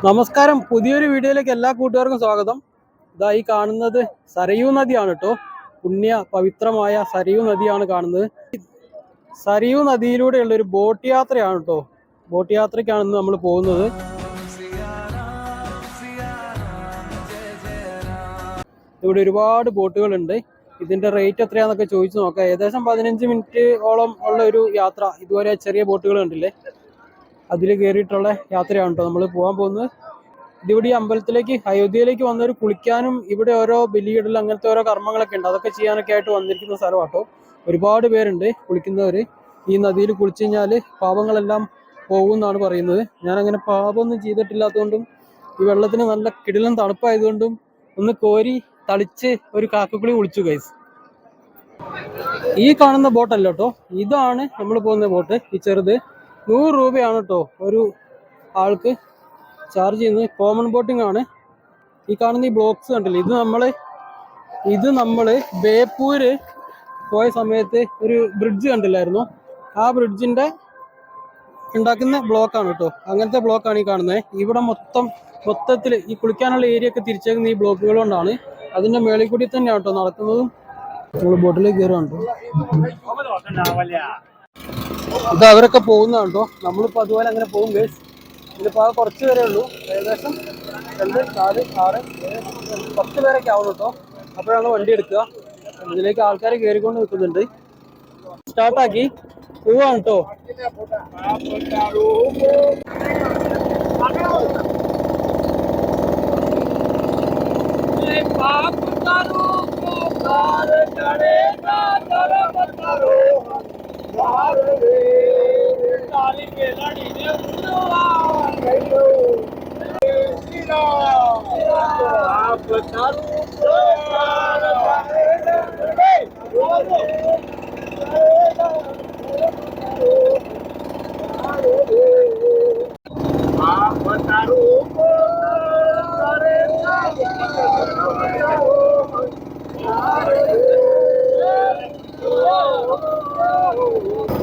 നമസ്കാരം, പുതിയൊരു വീഡിയോയിലേക്ക് എല്ലാ കൂട്ടുകാർക്കും സ്വാഗതം. ഇതാ ഈ കാണുന്നത് സരയൂ നദിയാണ് കേട്ടോ. പുണ്യ പവിത്രമായ സരയൂ നദിയാണ് കാണുന്നത്. സരയൂ നദിയിലൂടെയുള്ള ഒരു ബോട്ട് യാത്രയാണ് കേട്ടോ. ബോട്ട് യാത്രയ്ക്കാണ് നമ്മൾ പോകുന്നത്. ഇവിടെ ഒരുപാട് ബോട്ടുകളുണ്ട്. ഇതിന്റെ റേറ്റ് എത്രയാന്നൊക്കെ ചോദിച്ചു നോക്കാം. ഏകദേശം 15 മിനിറ്റ് ഓളം ഉള്ള ഒരു യാത്ര. ഇതുവരെ ചെറിയ ബോട്ടുകൾ കണ്ടില്ലേ, അതിൽ കയറിയിട്ടുള്ള യാത്രയാണ് കേട്ടോ നമ്മൾ പോകാൻ പോകുന്നത്. ഇതിവിടെ ഈ അമ്പലത്തിലേക്ക്, അയോധ്യയിലേക്ക് വന്നവർ കുളിക്കാനും ഇവിടെ ഓരോ ബലിയിടൽ അങ്ങനത്തെ ഓരോ കർമ്മങ്ങളൊക്കെ ഉണ്ട്. അതൊക്കെ ചെയ്യാനൊക്കെ ആയിട്ട് വന്നിരിക്കുന്ന സ്ഥലമാട്ടോ. ഒരുപാട് പേരുണ്ട് കുളിക്കുന്നവർ. ഈ നദിയിൽ കുളിച്ചു കഴിഞ്ഞാൽ പാപങ്ങളെല്ലാം പോകും എന്നാണ് പറയുന്നത്. ഞാനങ്ങനെ പാപമൊന്നും ചെയ്തിട്ടില്ലാത്തതുകൊണ്ടും ഈ വെള്ളത്തിന് നല്ല കിടിലം തണുപ്പായതുകൊണ്ടും ഒന്ന് കോരി തളിച്ച് ഒരു കാക്കക്കുളി കുളിച്ചു ഗൈസ്. ഈ കാണുന്ന ബോട്ടല്ല കേട്ടോ, ഇതാണ് നമ്മൾ പോകുന്ന ബോട്ട്. ഈ ചെറുത് 100 രൂപയാണ് കേട്ടോ ഒരു ആൾക്ക് ചാർജ് ചെയ്യുന്നത്. കോമൺ ബോട്ടിംഗ് ആണ്. ഈ കാണുന്ന ഈ ബ്ലോക്സ് കണ്ടില്ലേ, ഇത് നമ്മള് ബേപ്പൂര് പോയ സമയത്ത് ഒരു ബ്രിഡ്ജ് കണ്ടില്ലായിരുന്നു, ആ ബ്രിഡ്ജിന്റെ ഉണ്ടാക്കുന്ന ബ്ലോക്കാണ് കേട്ടോ. അങ്ങനത്തെ ബ്ലോക്കാണ് ഈ കാണുന്നത്. ഇവിടെ മൊത്തത്തിൽ ഈ കുളിക്കാനുള്ള ഏരിയ ഒക്കെ തിരിച്ചേക്കുന്ന ഈ ബ്ലോക്കുകൾ കൊണ്ടാണ്. അതിന്റെ മേളിൽ കൂടി തന്നെയാണ് കേട്ടോ നടക്കുന്നതും. നമ്മൾ ബോട്ടിലേക്ക് കയറുകയാണ് കേട്ടോ. ഇത് അവരൊക്കെ പോകുന്നതാണ് കേട്ടോ. നമ്മളിപ്പോൾ അതുപോലെ അങ്ങനെ പോകും ഗൈസ്. ഇതിലിപ്പോൾ ആ കുറച്ച് പേരേ ഉള്ളൂ. ഏകദേശം 2, 4, 6, 7, 10 പേരൊക്കെ ആവുള്ളൂ കേട്ടോ. അപ്പോഴാണ് വണ്ടി എടുക്കുക. ഇതിലേക്ക് ആൾക്കാർ കയറിക്കൊണ്ട് നിൽക്കുന്നുണ്ട്. സ്റ്റാർട്ടാക്കി പോവാണ് കേട്ടോ.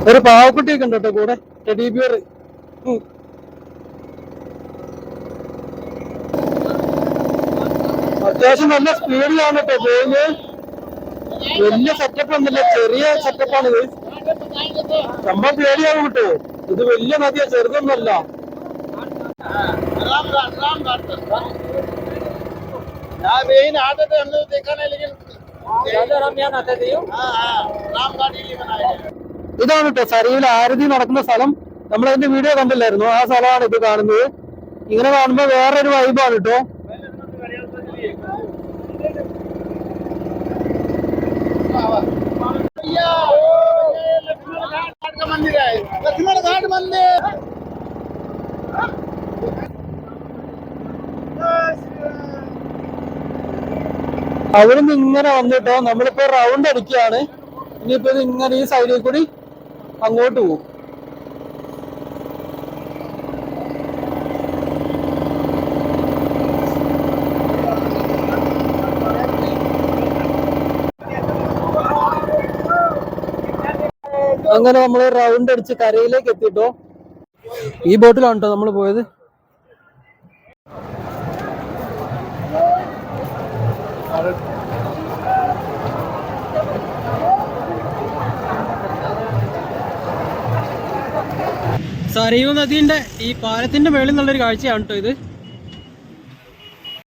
ഒരു പാവക്കുട്ടിയൊക്കെ ഉണ്ട് കേട്ടോ കൂടെ, ടെഡി ബിയർ. അത്യാവശ്യം നല്ല സ്പീഡിലാണ് കേട്ടോ പോകുന്നത്. വലിയ സെറ്റപ്പ് ഒന്നുമില്ല, ചെറിയ സെറ്റപ്പാണ് ഇത്. സംഭവം പേടിയാവും കേട്ടോ. ഇത് വലിയ നദിയാ, ചെറുതൊന്നുമല്ല. ഇതാണ് കേട്ടോ സരയിൽ ആരതി നടക്കുന്ന സ്ഥലം. നമ്മളതിന്റെ വീഡിയോ കണ്ടില്ലായിരുന്നു, ആ സ്ഥലമാണ് ഇത് കാണുന്നത്. ഇങ്ങനെ കാണുമ്പോ വേറൊരു വൈബാണ് കേട്ടോ. അവിടുന്ന് ഇങ്ങനെ വന്നിട്ടോ നമ്മളിപ്പോ റൗണ്ട് അടിക്കുകയാണ്. ഇനിയിപ്പോ ഇത് ഇങ്ങനെ ഈ സൈഡിൽ കൂടി അങ്ങോട്ട് പോകും. അങ്ങനെ നമ്മൾ റൗണ്ട് അടിച്ച് കരയിലേക്ക് എത്തിട്ടോ. ഈ ബോട്ടിലാണ് കേട്ടോ നമ്മൾ പോയത്. സരയൂ നദീന്റെ ഈ പാലത്തിന്റെ മേളിൽ നിന്നുള്ളൊരു കാഴ്ചയാണ് കേട്ടോ ഇത്.